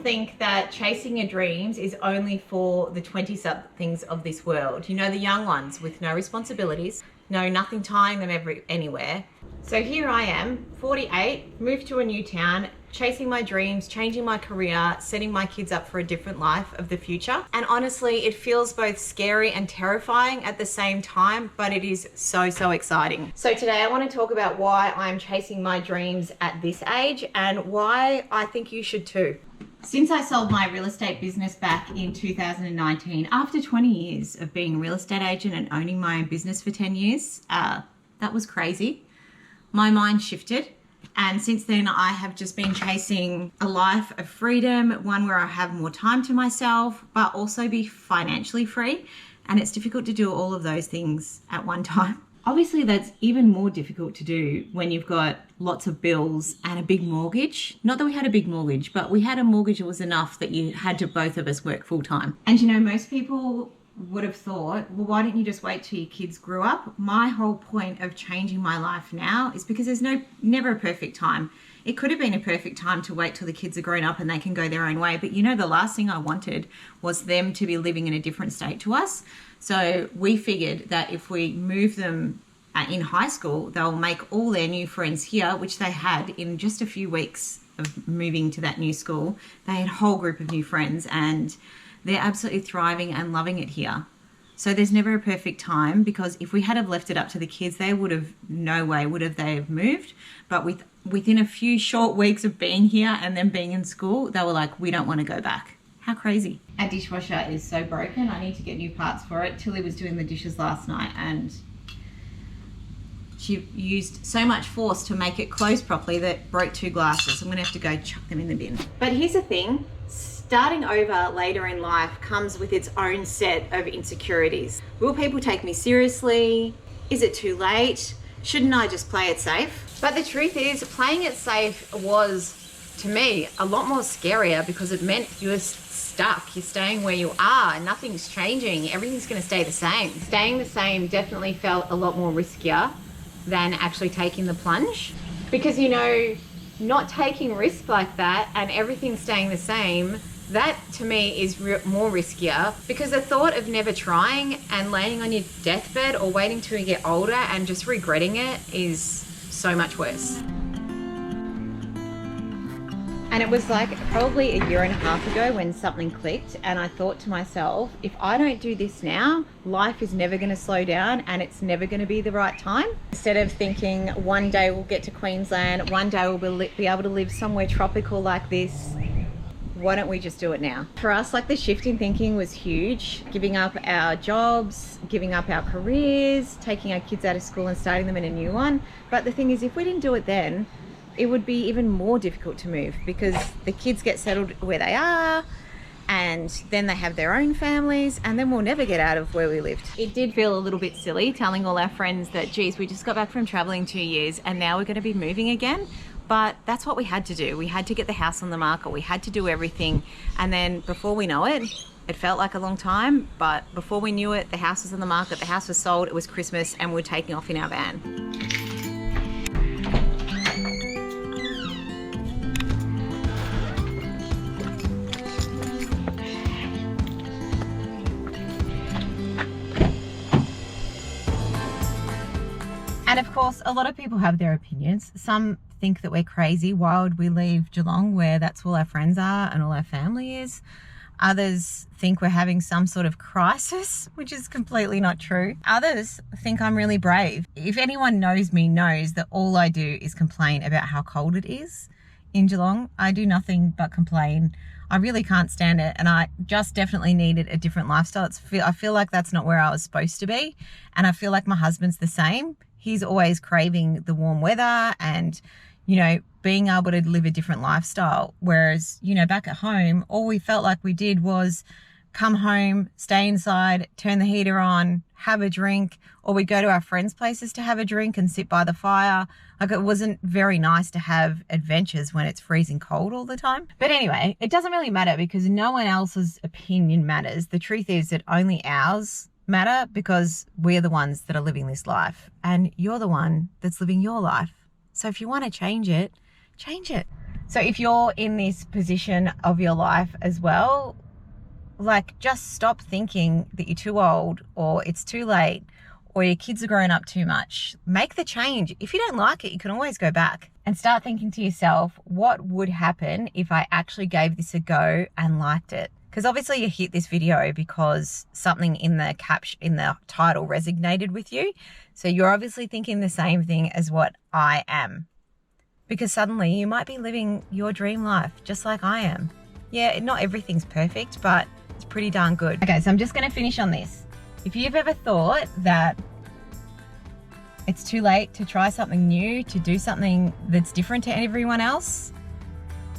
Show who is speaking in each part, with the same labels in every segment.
Speaker 1: think that chasing your dreams is only for the 20-somethings of this world. You know, the young ones with no responsibilities, nothing tying them anywhere. So here I am, 48, moved to a new town, chasing my dreams, changing my career, setting my kids up for a different life of the future. And honestly, it feels both scary and terrifying at the same time, but it is so, so exciting. So today I want to talk about why I'm chasing my dreams at this age and why I think you should too. Since I sold my real estate business back in 2019, after 20 years of being a real estate agent and owning my own business for 10 years, that was crazy. My mind shifted. And since then, I have just been chasing a life of freedom, one where I have more time to myself, but also be financially free. And it's difficult to do all of those things at one time. Obviously, that's even more difficult to do when you've got lots of bills and a big mortgage. Not that we had a big mortgage, but we had a mortgage that was enough that you had to both of us work full time. And you know, most people would have thought, well, why don't you just wait till your kids grew up? My whole point of changing my life now is because there's never a perfect time. It could have been a perfect time to wait till the kids are grown up and they can go their own way. But you know, the last thing I wanted was them to be living in a different state to us. So we figured that if we move them in high school, they'll make all their new friends here, which they had in just a few weeks of moving to that new school. They had a whole group of new friends and they're absolutely thriving and loving it here. So there's never a perfect time, because if we had have left it up to the kids, they would have, no way would have they have moved. But within a few short weeks of being here and then being in school, they were like, we don't want to go back. How crazy. Our dishwasher is so broken. I need to get new parts for it. Tilly was doing the dishes last night and she used so much force to make it close properly that broke 2 glasses. I'm going to have to go chuck them in the bin. But here's the thing. Starting over later in life comes with its own set of insecurities. Will people take me seriously? Is it too late? Shouldn't I just play it safe? But the truth is, playing it safe was, to me, a lot more scarier because it meant you were stuck. You're staying where you are. Nothing's changing. Everything's going to stay the same. Staying the same definitely felt a lot more riskier than actually taking the plunge. Because, you know, not taking risk like that and everything staying the same, that to me is more riskier, because the thought of never trying and laying on your deathbed or waiting till you get older and just regretting it is so much worse. And it was like probably a year and a half ago when something clicked and I thought to myself, if I don't do this now, life is never going to slow down and it's never going to be the right time. Instead of thinking one day we'll get to Queensland, one day we'll be able to live somewhere tropical like this, why don't we just do it now? For us, like, the shift in thinking was huge. Giving up our jobs, giving up our careers, taking our kids out of school and starting them in a new one. But the thing is, if we didn't do it then, it would be even more difficult to move, because the kids get settled where they are and then they have their own families and then we'll never get out of where we lived. It did feel a little bit silly telling all our friends that, geez, we just got back from traveling 2 years and now we're going to be moving again. But that's what we had to do. We had to get the house on the market. We had to do everything. And then before we know it, it felt like a long time, but before we knew it, the house was on the market, the house was sold, it was Christmas, and we're taking off in our van. And of course, a lot of people have their opinions. Some think that we're crazy. Why would we leave Geelong, where that's all our friends are and all our family is? Others think we're having some sort of crisis, which is completely not true. Others think I'm really brave. If anyone knows me knows that all I do is complain about how cold it is in Geelong. I do nothing but complain. I really can't stand it, and I just definitely needed a different lifestyle. I feel like that's not where I was supposed to be, and I feel like my husband's the same. He's always craving the warm weather and, you know, being able to live a different lifestyle. Whereas, you know, back at home, all we felt like we did was come home, stay inside, turn the heater on, have a drink, or we'd go to our friends' places to have a drink and sit by the fire. Like, it wasn't very nice to have adventures when it's freezing cold all the time. But anyway, it doesn't really matter because no one else's opinion matters. The truth is that only ours matter, because we're the ones that are living this life and you're the one that's living your life. So if you want to change it, change it. So if you're in this position of your life as well, like, just stop thinking that you're too old or it's too late or your kids are growing up too much. Make the change. If you don't like it, you can always go back and start thinking to yourself, what would happen if I actually gave this a go and liked it? Because obviously you hit this video because something in the title resonated with you. So you're obviously thinking the same thing as what I am. Because suddenly you might be living your dream life just like I am. Yeah, not everything's perfect, but it's pretty darn good. Okay, so I'm just going to finish on this. If you've ever thought that it's too late to try something new, to do something that's different to everyone else,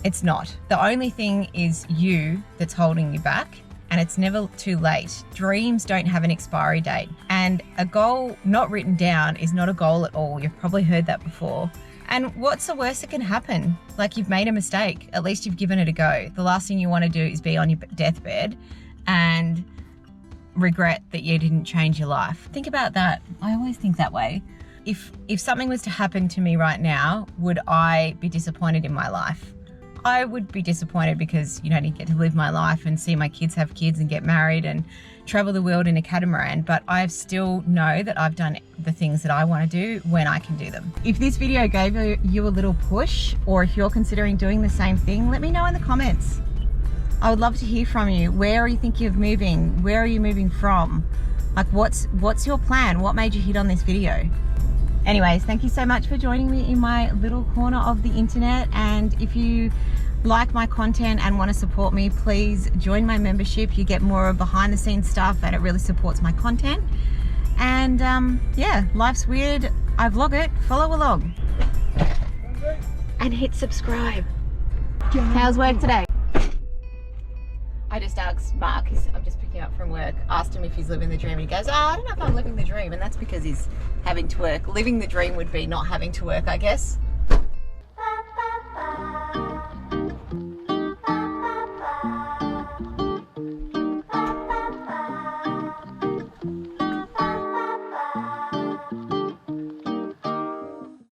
Speaker 1: it's not. The only thing is you that's holding you back, and it's never too late. Dreams don't have an expiry date, and a goal not written down is not a goal at all. You've probably heard that before. And what's the worst that can happen? Like, you've made a mistake. At least you've given it a go. The last thing you want to do is be on your deathbed and regret that you didn't change your life. Think about that. I always think that way. If something was to happen to me right now, would I be disappointed in my life? I would be disappointed because, you know, I didn't get to live my life and see my kids have kids and get married and travel the world in a catamaran, but I still know that I've done the things that I want to do when I can do them. If this video gave you a little push, or if you're considering doing the same thing, let me know in the comments. I would love to hear from you. Where are you thinking of moving? Where are you moving from? Like, what's your plan? What made you hit on this video? Anyways, thank you so much for joining me in my little corner of the internet. And if you like my content and want to support me, please join my membership. You get more of behind the scenes stuff and it really supports my content. And yeah, life's weird. I vlog it. Follow along. And hit subscribe. How's work today? I just asked Mark, I'm just picking up from work, asked him if he's living the dream, and he goes, I don't know if I'm living the dream, and that's because he's having to work. Living the dream would be not having to work, I guess.